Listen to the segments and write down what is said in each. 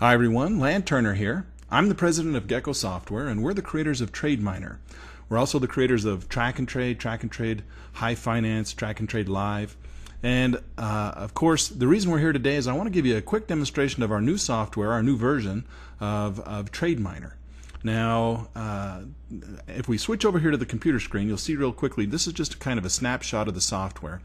Hi everyone, Land Turner here. I'm the president of Gecko Software, and we're the creators of TradeMiner. We're also the creators of Track and Trade, High Finance, Track and Trade Live. And of course, the reason we're here today is I want to give you a quick demonstration of our new software, our new version of TradeMiner. Now, if we switch over here to the computer screen, you'll see real quickly, this is just kind of a snapshot of the software.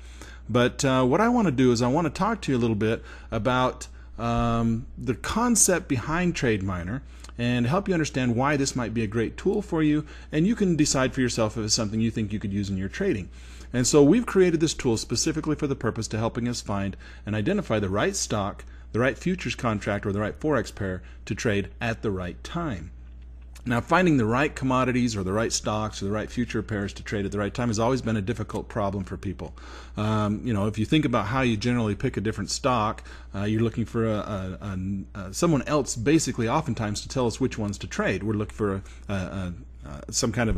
But what I want to do is I want to talk to you a little bit about the concept behind TradeMiner and help you understand why this might be a great tool for you, and you can decide for yourself if it's something you think you could use in your trading. And so we've created this tool specifically for the purpose to helping us find and identify the right stock, the right futures contract, or the right forex pair to trade at the right time. Now, finding the right commodities or the right stocks or the right future pairs to trade at the right time has always been a difficult problem for people. If you think about how you generally pick a different stock, you're looking for someone else basically oftentimes to tell us which ones to trade. We're looking for some kind of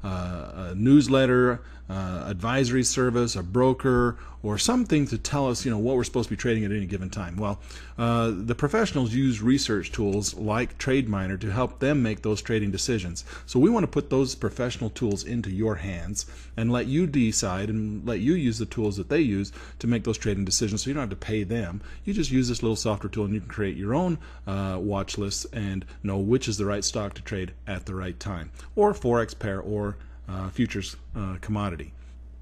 a newsletter, advisory service, a broker, or something to tell us, what we're supposed to be trading at any given time. Well, the professionals use research tools like TradeMiner to help them make those trading decisions. So we want to put those professional tools into your hands and let you decide and let you use the tools that they use to make those trading decisions, so you don't have to pay them. You just use this little software tool and you can create your own watch lists and know which is the right stock to trade at the right time, or forex pair, or futures commodity.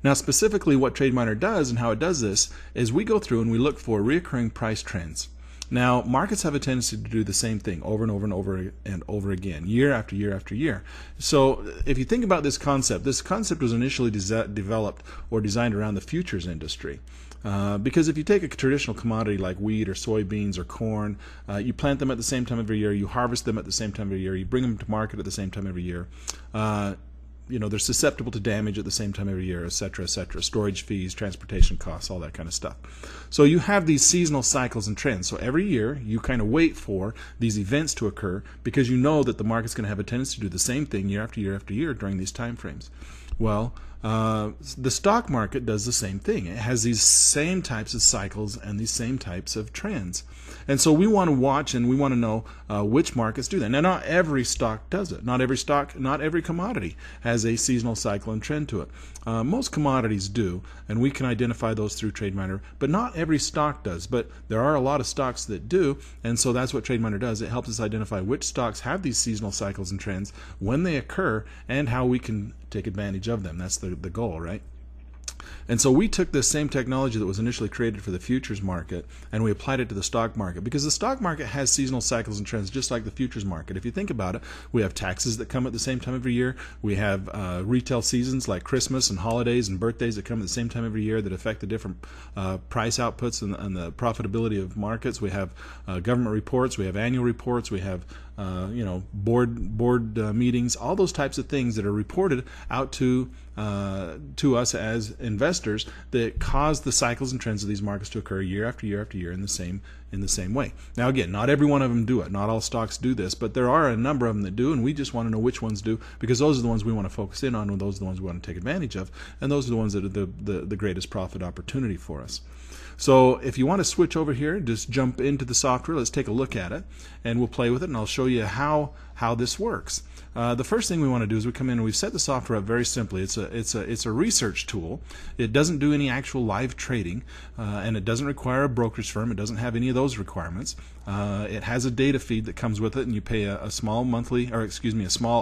Now, specifically what TradeMiner does and how it does this is we go through and we look for recurring price trends. Now, markets have a tendency to do the same thing over and over and over and over again, year after year after year. So if you think about this concept was initially developed or designed around the futures industry. Because if you take a traditional commodity like wheat or soybeans or corn, you plant them at the same time every year, you harvest them at the same time every year, you bring them to market at the same time every year. They're susceptible to damage at the same time every year, etc., etc. Storage fees, transportation costs, all that kind of stuff. So you have these seasonal cycles and trends. So every year you kind of wait for these events to occur because you know that the market's going to have a tendency to do the same thing year after year after year during these time frames. Well, the stock market does the same thing. It has these same types of cycles and these same types of trends. And so we want to watch and we want to know which markets do that. Now, not every stock does it. Not every stock, not every commodity has a seasonal cycle and trend to it. Most commodities do, and we can identify those through TradeMiner, but not every stock does. But there are a lot of stocks that do, and so that's what TradeMiner does. It helps us identify which stocks have these seasonal cycles and trends, when they occur, and how we can take advantage of them. That's the goal, right? And so we took this same technology that was initially created for the futures market and we applied it to the stock market, because the stock market has seasonal cycles and trends just like the futures market. If you think about it, we have taxes that come at the same time every year. We have retail seasons like Christmas and holidays and birthdays that come at the same time every year that affect the different price outputs and the profitability of markets. We have government reports, we have annual reports, we have board meetings, all those types of things that are reported out to us as investors that cause the cycles and trends of these markets to occur year after year after year in the same way. Now, again, not every one of them do it. Not all stocks do this, but there are a number of them that do, and we just want to know which ones do, because those are the ones we want to focus in on, and those are the ones we want to take advantage of, and those are the ones that are the greatest profit opportunity for us. So if you want to switch over here, just jump into the software. Let's take a look at it, and we'll play with it, and I'll show you how this works. The first thing we want to do is we come in and we've set the software up very simply. It's a research tool. It doesn't do any actual live trading, and it doesn't require a brokerage firm. It doesn't have any of those requirements. It has a data feed that comes with it, and you pay a small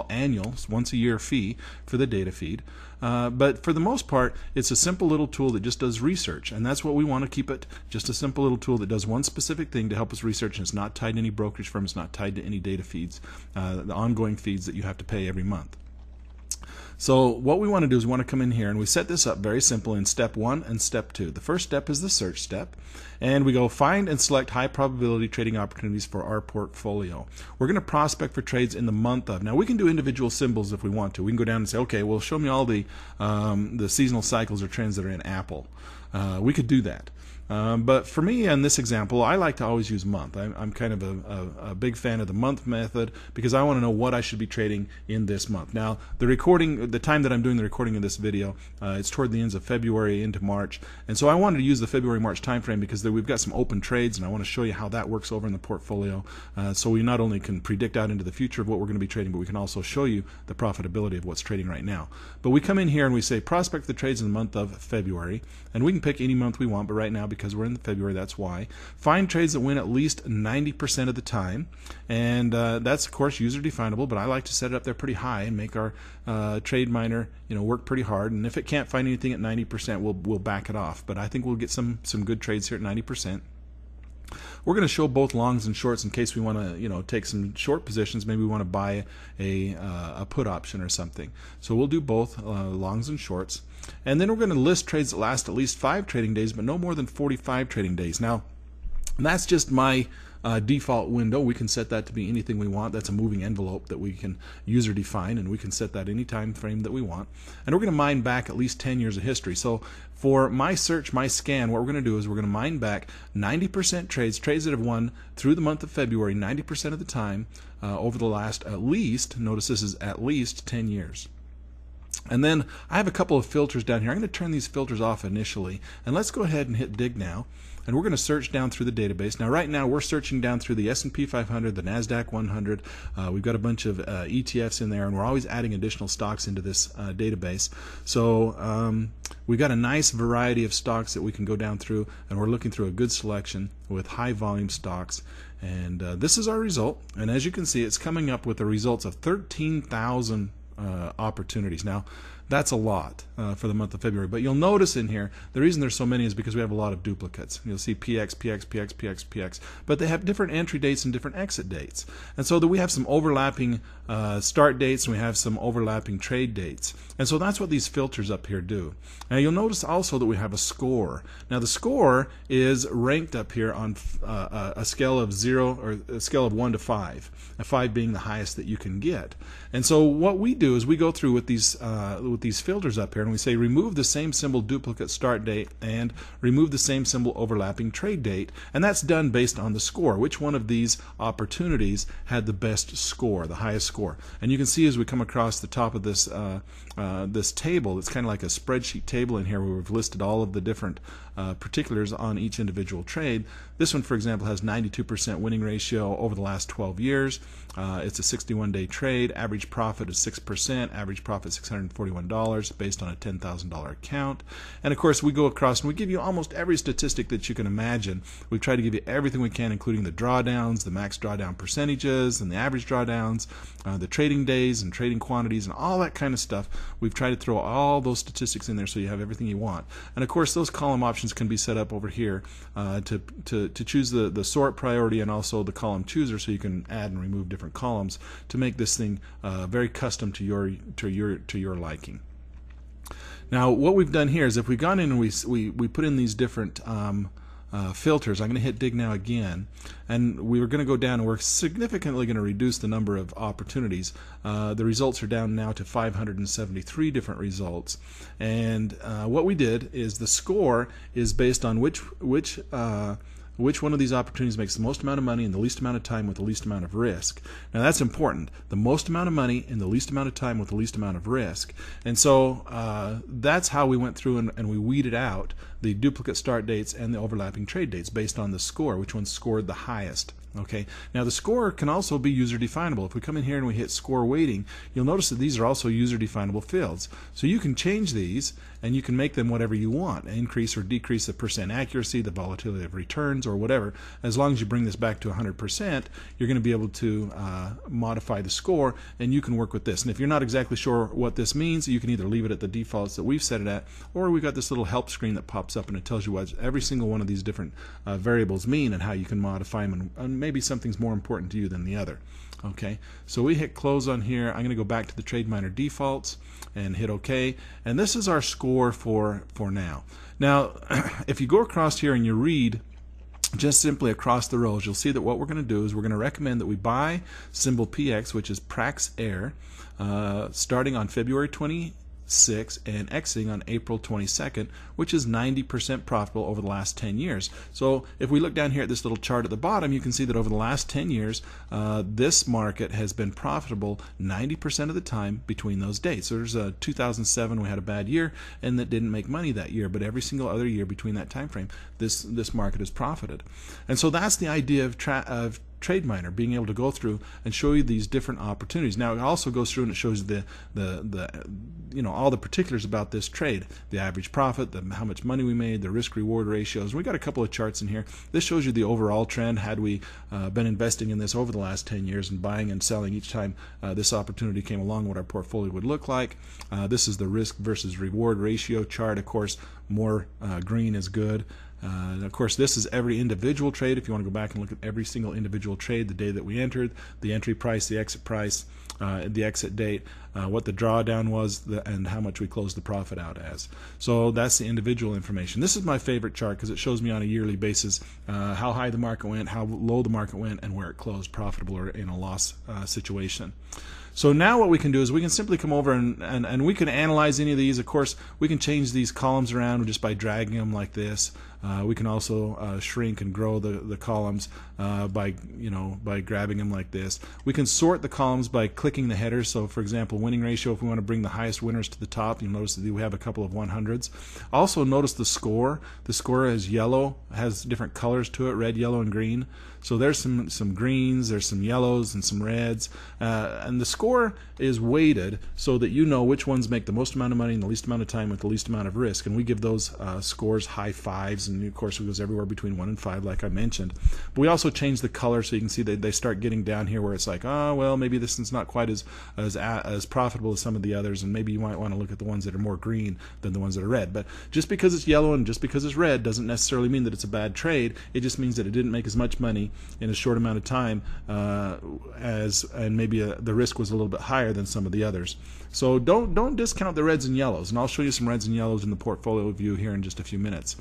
annual, once a year fee for the data feed. But for the most part, it's a simple little tool that just does research, and that's what we want to keep it, just a simple little tool that does one specific thing to help us research, and it's not tied to any brokerage firm, it's not tied to any data feeds, the ongoing feeds that you have to pay every month. So what we want to do is we want to come in here and we set this up very simple in step 1 and step 2. The first step is the search step, and we go find and select high probability trading opportunities for our portfolio. We're going to prospect for trades in the month of. Now, we can do individual symbols if we want to. We can go down and say, okay, well, show me all the seasonal cycles or trends that are in Apple. we could do that. But for me, in this example, I like to always use month. I'm kind of a big fan of the month method because I want to know what I should be trading in this month. Now, the time that I'm doing the recording of this video, it's toward the ends of February into March, and so I wanted to use the February-March time frame because we've got some open trades, and I want to show you how that works over in the portfolio. So we not only can predict out into the future of what we're going to be trading, but we can also show you the profitability of what's trading right now. But we come in here and we say prospect the trades in the month of February, and we can pick any month we want, but right now, because we're in February, that's why. Find trades that win at least 90% of the time, and that's of course user definable, but I like to set it up there pretty high and make our trade miner work pretty hard, and if it can't find anything at 90%, we'll back it off, but I think we'll get some good trades here at 90%. We're going to show both longs and shorts in case we want to take some short positions. Maybe we want to buy a put option or something. So we'll do both longs and shorts. And then we're going to list trades that last at least 5 trading days, but no more than 45 trading days. Now, that's just my default window. We can set that to be anything we want. That's a moving envelope that we can user define, and we can set that any time frame that we want. And we're going to mine back at least 10 years of history. So for my search, my scan, what we're going to do is we're going to mine back 90% trades that have won through the month of February 90% of the time over the last at least, notice this is at least 10 years. And then I have a couple of filters down here. I'm going to turn these filters off initially, and let's go ahead and hit dig now. And we're going to search down through the database. Now, right now, we're searching down through the S&P 500, the NASDAQ 100. We've got a bunch of ETFs in there, and we're always adding additional stocks into this database. So we've got a nice variety of stocks that we can go down through, and we're looking through a good selection with high volume stocks. And this is our result. And as you can see, it's coming up with the results of 13,000 opportunities. Now, that's a lot for the month of February, but you'll notice in here the reason there's so many is because we have a lot of duplicates. You'll see PX, PX, PX, PX, PX, but they have different entry dates and different exit dates, and so that we have some overlapping start dates and we have some overlapping trade dates, and so that's what these filters up here do. Now you'll notice also that we have a score. Now the score is ranked up here on a scale of 0 or a scale of 1 to 5, 5 being the highest that you can get. And so what we do is we go through with these filters up here and we say remove the same symbol duplicate start date and remove the same symbol overlapping trade date, and that's done based on the score. Which one of these opportunities had the best score, the highest score? And you can see as we come across the top of this this table, it's kind of like a spreadsheet table in here where we've listed all of the different particulars on each individual trade. This one, for example, has 92% winning ratio over the last 12 years. It's a 61-day trade. Average profit is 6%. Average profit $641 based on a $10,000 account. And of course, we go across and we give you almost every statistic that you can imagine. We try to give you everything we can, including the drawdowns, the max drawdown percentages, and the average drawdowns, the trading days and trading quantities, and all that kind of stuff. We've tried to throw all those statistics in there so you have everything you want. And of course, those column options can be set up over here to choose the sort priority and also the column chooser, so you can add and remove different columns to make this thing very custom to your liking. Now, what we've done here is if we've gone in and we put in these different filters. I'm going to hit dig now again, and we're going to go down and we're significantly going to reduce the number of opportunities. The results are down now to 573 different results, and what we did is the score is based on which one of these opportunities makes the most amount of money in the least amount of time with the least amount of risk. Now that's important. The most amount of money in the least amount of time with the least amount of risk. And so that's how we went through and we weeded out the duplicate start dates and the overlapping trade dates based on the score, which one scored the highest. Okay. Now the score can also be user definable. If we come in here and we hit score weighting, you'll notice that these are also user definable fields. So you can change these and you can make them whatever you want, increase or decrease the percent accuracy, the volatility of returns, or whatever. As long as you bring this back to 100%, you're going to be able to modify the score, and you can work with this. And if you're not exactly sure what this means, you can either leave it at the defaults that we've set it at, or we've got this little help screen that pops up and it tells you what every single one of these different variables mean and how you can modify them, and maybe something's more important to you than the other. Okay, so we hit close on here. I'm going to go back to the TradeMiner defaults and hit OK, and this is our score for now. Now, if you go across here and you read just simply across the rows, you'll see that what we're going to do is we're going to recommend that we buy symbol PX, which is Prax Air, starting on February 22nd 6th and exiting on April 22nd, which is 90% profitable over the last 10 years. So if we look down here at this little chart at the bottom, you can see that over the last 10 years, this market has been profitable 90% of the time between those dates. So there's 2007, we had a bad year and that didn't make money that year, but every single other year between that time frame, this market has profited. And so that's the idea of TradeMiner, being able to go through and show you these different opportunities. Now it also goes through and it shows the all the particulars about this trade, the average profit, how much money we made, the risk reward ratios. We got a couple of charts in here. This shows you the overall trend had we been investing in this over the last 10 years and buying and selling each time this opportunity came along, what our portfolio would look like. This is the risk versus reward ratio chart. Of course, more green is good. And of course, this is every individual trade. If you want to go back and look at every single individual trade, the day that we entered, the entry price, the exit price, the exit date, what the drawdown was, and how much we closed the profit out as. So that's the individual information. This is my favorite chart because it shows me on a yearly basis how high the market went, how low the market went, and where it closed profitable or in a loss situation. So now what we can do is we can simply come over and we can analyze any of these. Of course, we can change these columns around just by dragging them like this. We can also shrink and grow the columns by grabbing them like this. We can sort the columns by clicking the headers. So for example, winning ratio, if we want to bring the highest winners to the top, you'll notice that we have a couple of 100s. Also notice the score. The score is yellow, has different colors to it, red, yellow, and green. So there's some greens, there's some yellows, and some reds. And the score is weighted so that you know which ones make the most amount of money in the least amount of time with the least amount of risk. And we give those scores high fives, and of course it goes everywhere between 1 and 5, like I mentioned. But we also change the color so you can see that they start getting down here where it's like, oh well, maybe this is not quite as profitable as some of the others, and maybe you might want to look at the ones that are more green than the ones that are red. But just because it's yellow and just because it's red doesn't necessarily mean that it's a bad trade. It just means that it didn't make as much money in a short amount of time and maybe the risk was a little bit higher than some of the others. So don't discount the reds and yellows, and I'll show you some reds and yellows in the portfolio view here in just a few minutes.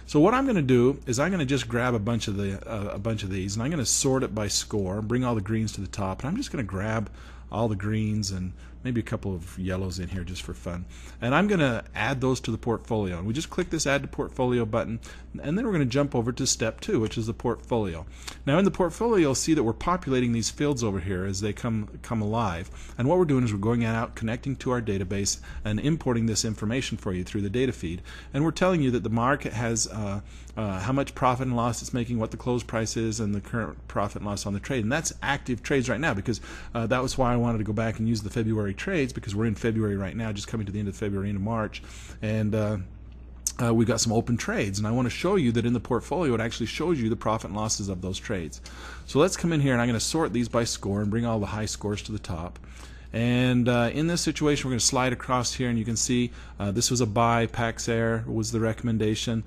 So what I'm going to do is I'm going to just grab a bunch of these, and I'm going to sort it by score, bring all the greens to the top, and I'm just going to grab all the greens and maybe a couple of yellows in here just for fun. And I'm going to add those to the portfolio. And we just click this Add to Portfolio button, and then we're going to jump over to step 2, which is the portfolio. Now in the portfolio, you'll see that we're populating these fields over here as they come alive. And what we're doing is we're going out, connecting to our database, and importing this information for you through the data feed. And we're telling you that the market has how much profit and loss it's making, what the close price is, and the current profit and loss on the trade. And that's active trades right now, because that was why I wanted to go back and use the February trades, because we're in February right now, just coming to the end of February into March, and we've got some open trades, and I want to show you that in the portfolio it actually shows you the profit and losses of those trades. So let's come in here, and I'm going to sort these by score and bring all the high scores to the top. And in this situation, we're going to slide across here, and you can see this was a buy. Pax Air was the recommendation.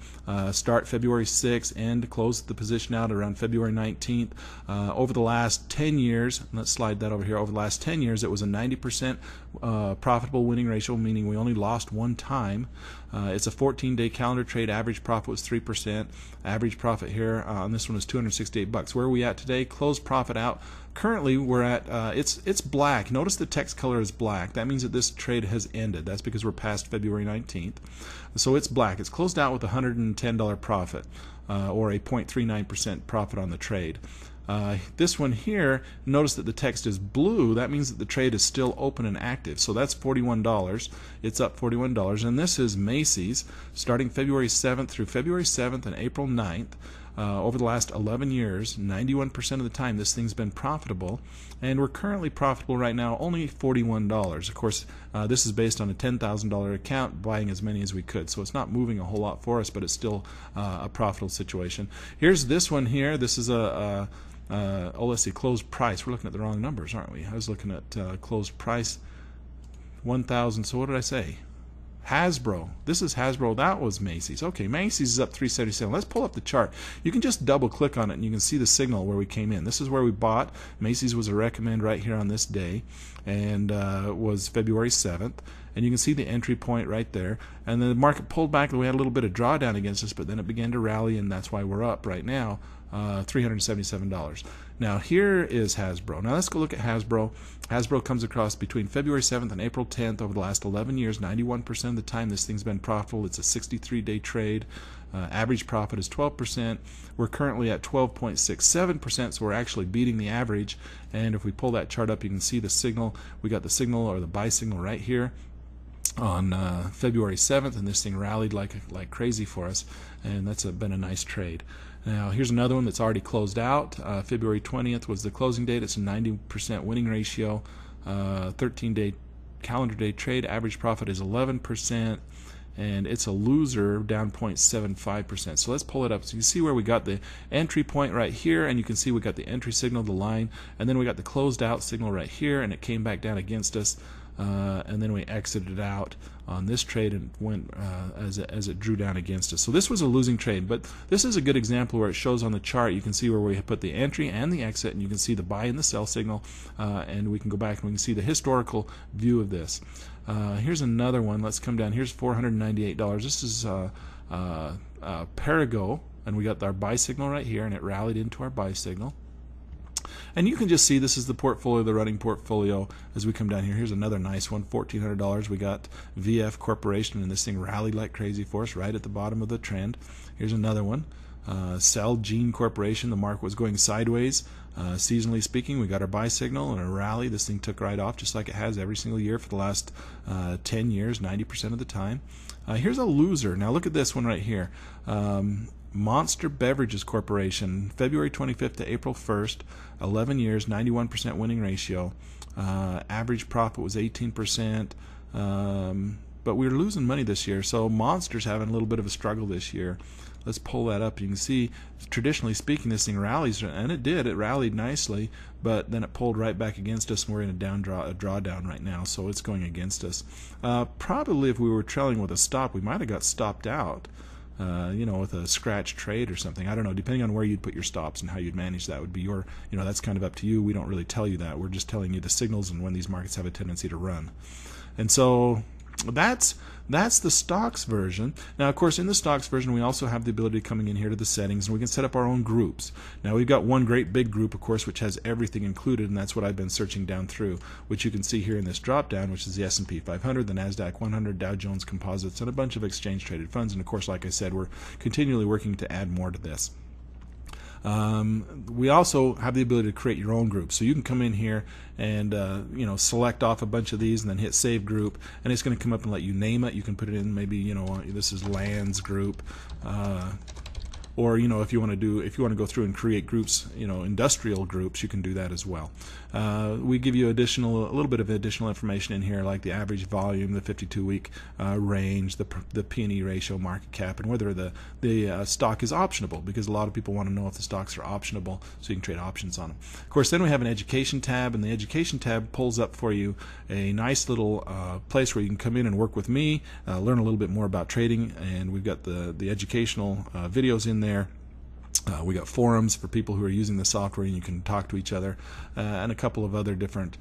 Start February 6th, end, close the position out around February 19th. Over the last 10 years, let's slide that over here. Over the last 10 years, it was a 90% profitable winning ratio, meaning we only lost one time. It's a 14-day calendar trade. Average profit was 3%. Average profit here on this one is $268. Where are we at today? Closed profit out. Currently, we're at it's black. Notice the text color is black. That means that this trade has ended. That's because we're past February 19th. So it's black. It's closed out with a $110 profit, or a 0.39% profit on the trade. This one here, notice that the text is blue. That means that the trade is still open and active. So that's $41. It's up $41. And this is Macy's, starting February 7th through February 7th and April 9th. Over the last 11 years, 91% of the time this thing's been profitable, and we're currently profitable right now only $41. Of course, this is based on a $10,000 account, buying as many as we could, so it's not moving a whole lot for us, but it's still a profitable situation. Here's this one here. This is oh, let's see, closed price. We're looking at the wrong numbers, aren't we? I was looking at closed price 1,000. So what did I say? Hasbro. This is Hasbro. That was Macy's. Okay, Macy's is up 377. Let's pull up the chart. You can just double click on it and you can see the signal where we came in. This is where we bought. Macy's was a recommend right here on this day, and was February 7th. And you can see the entry point right there. And the market pulled back, and we had a little bit of drawdown against us, but then it began to rally, and that's why we're up right now $377. Now here is Hasbro. Now let's go look at Hasbro. Hasbro comes across between February 7th and April 10th over the last 11 years. 91% of the time this thing's been profitable. It's a 63-day trade. Average profit is 12%. We're currently at 12.67%, so we're actually beating the average. And if we pull that chart up, you can see the signal. We got the signal, or the buy signal, right here on February 7th, and this thing rallied like crazy for us, and that's been a nice trade. Now here's another one that's already closed out. February 20th was the closing date. It's a 90% winning ratio, 13-day calendar day trade. Average profit is 11%, and it's a loser, down 0.75%. So let's pull it up. So you can see where we got the entry point right here, and you can see we got the entry signal, the line, and then we got the closed out signal right here, and it came back down against us. And then we exited out on this trade and went as it drew down against us. So this was a losing trade, but this is a good example where it shows on the chart. You can see where we put the entry and the exit, and you can see the buy and the sell signal, and we can go back and we can see the historical view of this. Here's another one. Let's come down. Here's $498. This is Perigo, and we got our buy signal right here, and it rallied into our buy signal. And you can just see this is the portfolio, the running portfolio, as we come down here. Here's another nice one, $1,400. We got VF Corporation, and this thing rallied like crazy for us right at the bottom of the trend. Here's another one, Celgene Corporation. The market was going sideways. Seasonally speaking, we got our buy signal and a rally. This thing took right off just like it has every single year for the last 10 years, 90% of the time. Here's a loser. Now look at this one right here. Monster Beverages Corporation, February 25th to April 1st, 11 years, 91% winning ratio. Average profit was 18%, but we were losing money this year, so Monster's having a little bit of a struggle this year. Let's pull that up. You can see, traditionally speaking, this thing rallies, and it did. It rallied nicely, but then it pulled right back against us, and we're in a drawdown right now, so it's going against us. Probably if we were trailing with a stop, we might have got stopped out. With a scratch trade or something. I don't know, depending on where you'd put your stops and how you'd manage that would be your, that's kind of up to you. We don't really tell you that. We're just telling you the signals and when these markets have a tendency to run. And so that's the stocks version. Now, of course, in the stocks version, we also have the ability coming in here to the settings, and we can set up our own groups. Now, we've got one great big group, of course, which has everything included, and that's what I've been searching down through, which you can see here in this drop down, which is the S&P 500, the NASDAQ 100, Dow Jones Composites, and a bunch of exchange-traded funds. And, of course, like I said, we're continually working to add more to this. We also have the ability to create your own group, so you can come in here and select off a bunch of these and then hit save group, and it's going to come up and let you name it. You can put it in, maybe this is lands group, or if you want to go through and create groups, industrial groups, you can do that as well. We give you a little bit of additional information in here, like the average volume, the 52-week range, the P&E ratio, market cap, and whether the stock is optionable, because a lot of people want to know if the stocks are optionable, so you can trade options on them. Of course, then we have an education tab, and the education tab pulls up for you a nice little place where you can come in and work with me, learn a little bit more about trading, and we've got the educational videos in there. We got forums for people who are using the software, and you can talk to each other, and a couple of other different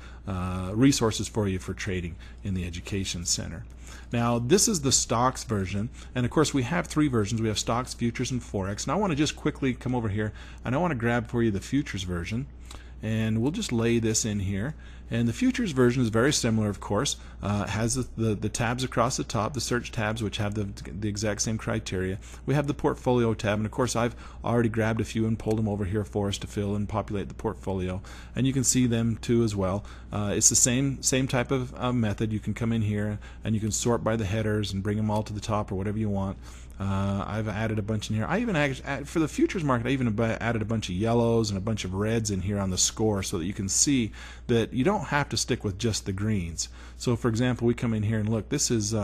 resources for you for trading in the Education Center. Now, this is the stocks version, and of course we have three versions. We have stocks, futures, and forex. And I want to just quickly come over here, and I want to grab for you the futures version, and we'll just lay this in here. And the futures version is very similar, of course. It has the tabs across the top, the search tabs, which have the exact same criteria. We have the portfolio tab, and of course I've already grabbed a few and pulled them over here for us to fill and populate the portfolio. And you can see them too as well. It's the same type of method. You can come in here and you can sort by the headers and bring them all to the top or whatever you want. I've added a bunch in here. I even for the futures market, I even added a bunch of yellows and a bunch of reds in here on the score, so that you can see that you don't have to stick with just the greens. So, for example, we come in here and look. This is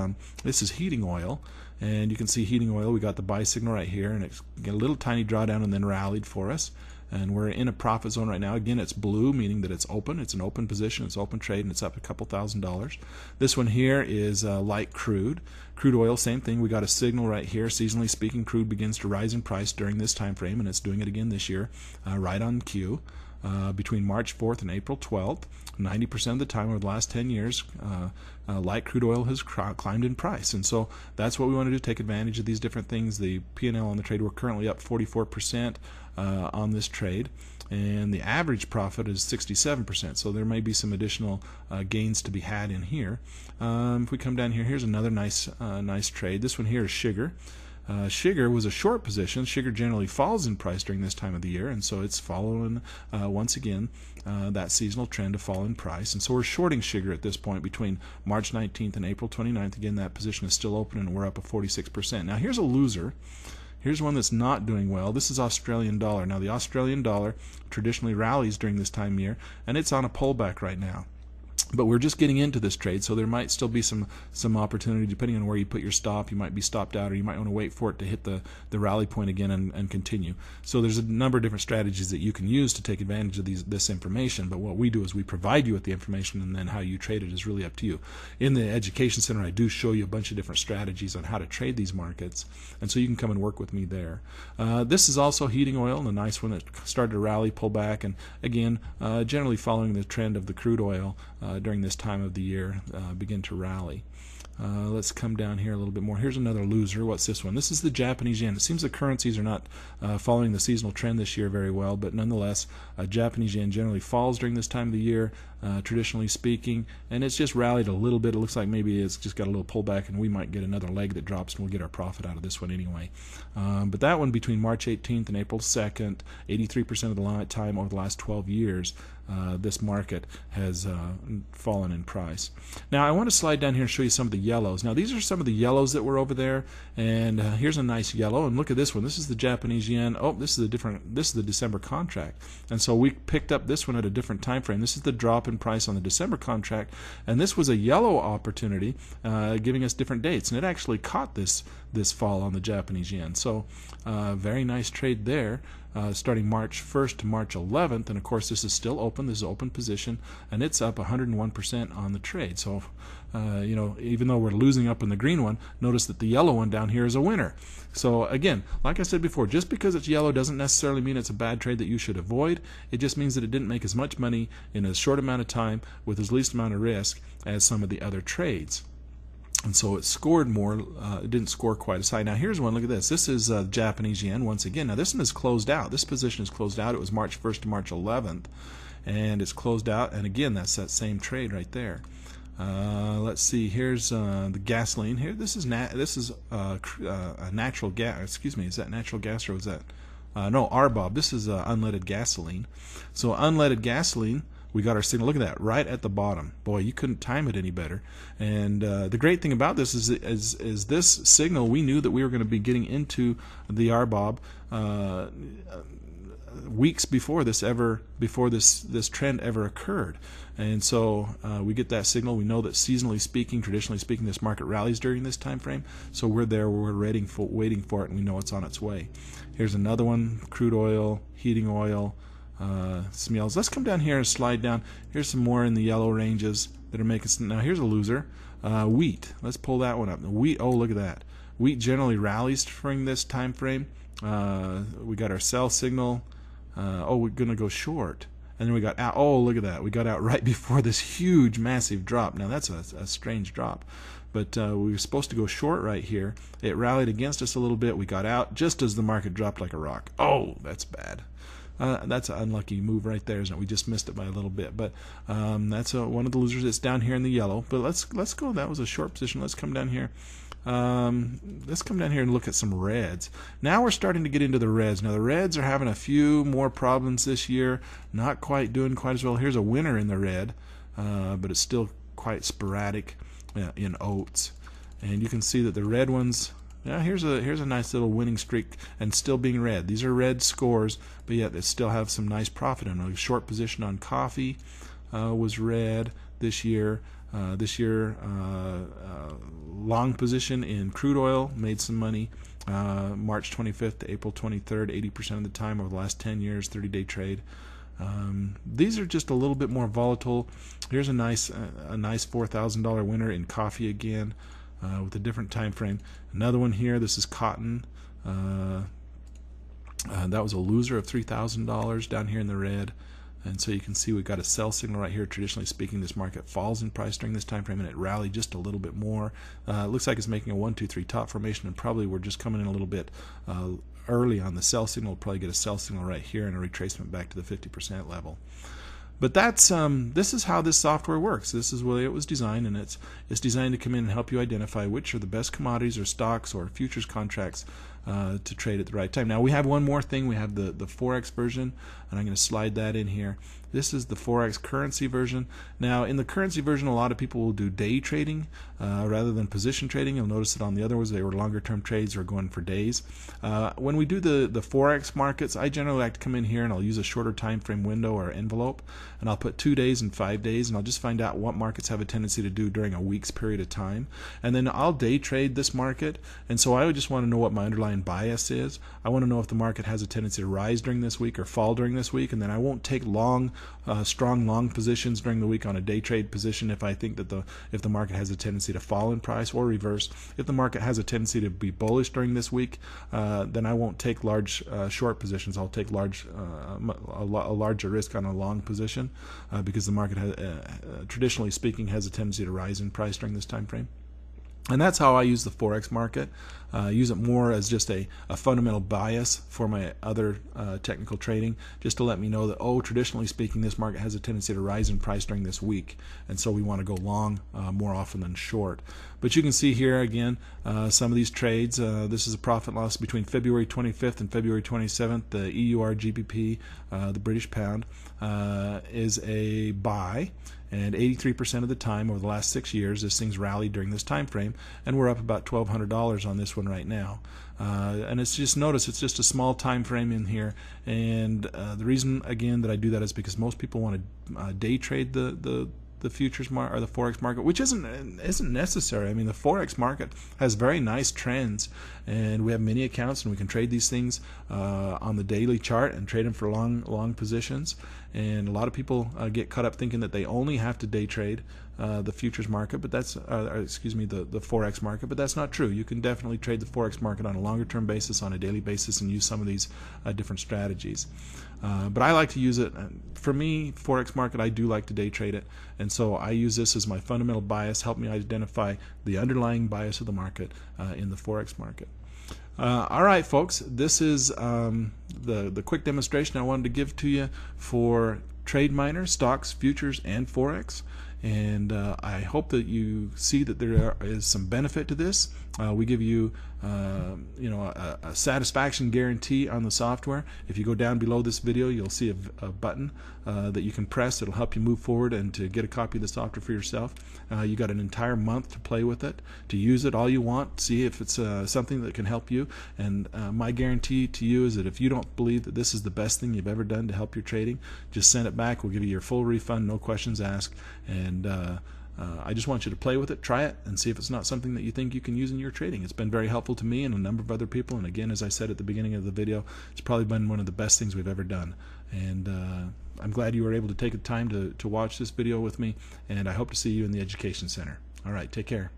heating oil, and you can see heating oil. We got the buy signal right here, and it's got a little tiny drawdown and then rallied for us. And we're in a profit zone right now. Again, it's blue, meaning that it's open. It's an open position. It's open trade, and it's up a couple $1,000s. This one here is light crude. Crude oil, same thing. We got a signal right here. Seasonally speaking, crude begins to rise in price during this time frame, and it's doing it again this year, right on cue. between March 4th and April 12th. 90% of the time over the last 10 years, light crude oil has climbed in price. And so that's what we want to do, take advantage of these different things. The P&L on the trade, we're currently up 44% on this trade. And the average profit is 67%, so there may be some additional gains to be had in here. If we come down here, here's another nice trade. This one here is sugar. Sugar was a short position. Sugar generally falls in price during this time of the year, and so it's following once again that seasonal trend to fall in price. And so we're shorting sugar at this point between March 19th and April 29th. Again, that position is still open, and we're up 46%. Now here's a loser. Here's one that's not doing well. This is Australian dollar. Now the Australian dollar traditionally rallies during this time of year, and it's on a pullback right now. But we're just getting into this trade, so there might still be some opportunity depending on where you put your stop. You might be stopped out, or you might want to wait for it to hit the rally point again and continue. So there's a number of different strategies that you can use to take advantage of this information. But what we do is we provide you with the information, and then how you trade it is really up to you. In the Education Center, I do show you a bunch of different strategies on how to trade these markets, and so you can come and work with me there. This is also heating oil, and a nice one that started to rally, pull back, and again, generally following the trend of the crude oil during this time of the year, begin to rally. Let's come down here a little bit more. Here's another loser. What's this one? This is the Japanese yen. It seems the currencies are not following the seasonal trend this year very well, but nonetheless, Japanese yen generally falls during this time of the year, traditionally speaking, and it's just rallied a little bit. It looks like maybe it's just got a little pullback, and we might get another leg that drops, and we'll get our profit out of this one anyway. But that one between March 18th and April 2nd, 83% of the time over the last 12 years, this market has fallen in price. Now I want to slide down here and show you some of the yellows. Now these are some of the yellows that were over there, and here's a nice yellow, and look at this one. This is the Japanese yen. Oh, this is the December contract, and so we picked up this one at a different time frame. This is the drop in price on the December contract, and this was a yellow opportunity, giving us different dates, and it actually caught this fall on the Japanese yen. So very nice trade there. Starting March 1st to March 11th, and of course this is still open. This is open position, and it's up 101% on the trade. So, you know, even though we're losing up in the green one, notice that the yellow one down here is a winner. So again, like I said before, just because it's yellow doesn't necessarily mean it's a bad trade that you should avoid. It just means that it didn't make as much money in as short amount of time with as least amount of risk as some of the other trades. And so it scored more. It didn't score quite as high. Now here's one. Look at this. This is Japanese yen once again. Now this one is closed out. This position is closed out. It was March 1st to March 11th, and it's closed out. And again, that's that same trade right there. Let's see. Here's the gasoline. Here, this is natural gas. Excuse me. Is that natural gas, or was that? No, RBOB. This is unleaded gasoline. So unleaded gasoline. We got our signal. Look at that, right at the bottom. Boy, you couldn't time it any better. And the great thing about this is this signal, we knew that we were going to be getting into the RBOB weeks before this trend ever occurred. And so we get that signal. We know that seasonally speaking, traditionally speaking, this market rallies during this time frame. So we're there. We're waiting for it, and we know it's on its way. Here's another one: crude oil, heating oil. Smells. Let's come down here and slide down. Here's some more in the yellow ranges that are making some. Now here's a loser. Wheat. Let's pull that one up. Wheat. Oh, look at that. Wheat generally rallies during this time frame. We got our sell signal. Oh, we're gonna go short, and then we got out. Oh, look at that. We got out right before this huge, massive drop. Now that's a strange drop. But we were supposed to go short right here. It rallied against us a little bit. We got out just as the market dropped like a rock. Oh, that's bad. That's an unlucky move right there, isn't it? We just missed it by a little bit, but that's one of the losers. It's down here in the yellow. But let's go. That was a short position. Let's come down here. Let's come down here and look at some reds. Now we're starting to get into the reds. Now the reds are having a few more problems this year. Not quite doing quite as well. Here's a winner in the red, but it's still quite sporadic in oats. And you can see that the red ones. Yeah, here's a nice little winning streak, and still being red. These are red scores, but yet they still have some nice profit in them. A short position on coffee was red this year. Long position in crude oil made some money. March 25th to April 23rd, 80% of the time over the last 10 years, 30-day trade. These are just a little bit more volatile. Here's a nice $4,000 winner in coffee again. With a different time frame. Another one here. This is cotton. That was a loser of $3,000 down here in the red. And so you can see we've got a sell signal right here. Traditionally speaking, this market falls in price during this time frame, and it rallied just a little bit more. It looks like it's making a 1, 2, 3 top formation, and probably we're just coming in a little bit early on the sell signal. We'll probably get a sell signal right here and a retracement back to the 50% level. But that's this is how this software works. This is the way it was designed, and it's designed to come in and help you identify which are the best commodities or stocks or futures contracts to trade at the right time. Now we have one more thing. We have the Forex version, and I'm going to slide that in here. This is the Forex currency version. Now in the currency version, a lot of people will do day trading rather than position trading. You'll notice that on the other ones they were longer term trades or going for days. When we do the Forex markets, I generally like to come in here and I'll use a shorter time frame window or envelope, and I'll put 2 days and 5 days, and I'll just find out what markets have a tendency to do during a week's period of time, and then I'll day trade this market. And so I would just want to know what my underlying bias is. I want to know if the market has a tendency to rise during this week or fall during this week, and then I won't take strong long positions during the week on a day trade position if I think that if the market has a tendency to fall in price, or reverse. If the market has a tendency to be bullish during this week, then I won't take large short positions. I'll take a larger risk on a long position because the market has, traditionally speaking, has a tendency to rise in price during this time frame. And that's how I use the Forex market. Use it more as just a fundamental bias for my other technical trading, just to let me know that, oh, traditionally speaking, this market has a tendency to rise in price during this week, and so we want to go long more often than short. But you can see here again some of these trades. This is a profit loss between February 25th and February 27th. The EUR GBP, the British pound, is a buy. And 83% of the time over the last 6 years, this thing's rallied during this time frame, and we're up about $1,200 on this one right now. And it's just, notice it's just a small time frame in here, and the reason again that I do that is because most people want to day trade the futures market or the Forex market, which isn't necessary. I mean, the Forex market has very nice trends, and we have many accounts, and we can trade these things on the daily chart and trade them for long positions. And a lot of people get caught up thinking that they only have to day trade the futures market, but that's the Forex market, but that's not true. You can definitely trade the Forex market on a longer term basis, on a daily basis, and use some of these different strategies. But I like to use it. For me, Forex market, I do like to day trade it, and so I use this as my fundamental bias, help me identify the underlying bias of the market in the Forex market. All right, folks, this is the quick demonstration I wanted to give to you for TradeMiner, stocks, futures, and Forex. And I hope that you see that there is some benefit to this. We give you, a satisfaction guarantee on the software. If you go down below this video, you'll see a button that you can press. It'll help you move forward and to get a copy of the software for yourself. You got an entire month to play with it, to use it all you want, see if it's something that can help you. And my guarantee to you is that if you don't believe that this is the best thing you've ever done to help your trading, just send it back. We'll give you your full refund, no questions asked. And I just want you to play with it, try it, and see if it's not something that you think you can use in your trading. It's been very helpful to me and a number of other people, and again, as I said at the beginning of the video, it's probably been one of the best things we've ever done. And I'm glad you were able to take the time to watch this video with me, and I hope to see you in the Education Center. All right, take care.